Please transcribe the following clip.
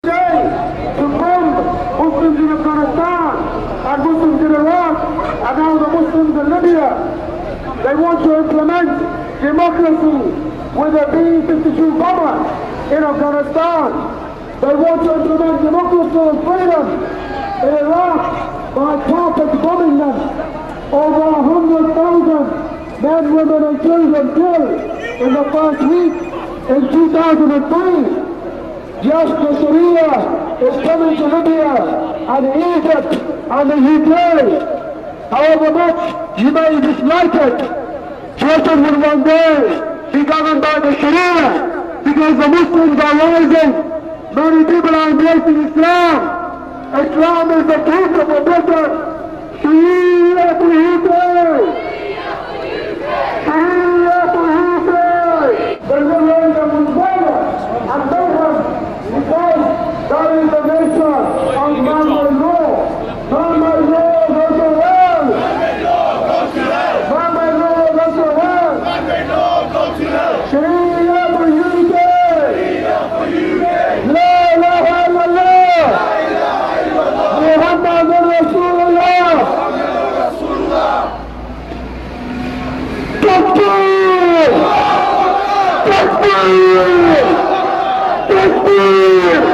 to bomb Muslims in Afghanistan and Muslims in Iraq and now the Muslims in Libya. They want to implement democracy with a B-52 bomber in Afghanistan. They want to implement democracy and freedom in Iraq by carpet bombing them. Over 100,000 men, women and children killed in the first week in 2003. Just the Syria is coming to Libya and Egypt and the UK. However much you may dislike it, Jordan will one day be governed by the Sharia because the Muslims are rising. Many people are embracing Islam. Islam is the truth of the better. Sharia to UK! Sharia to UK! The liberation will better and better because that is the nature of man-made law. Man-made law goes to hell. Man-made law goes to hell. Man-made law goes to hell. Sharia for UK. La ilaha illallah. Muhammadur Rasulullah. Takbir! Takbir! Takbir!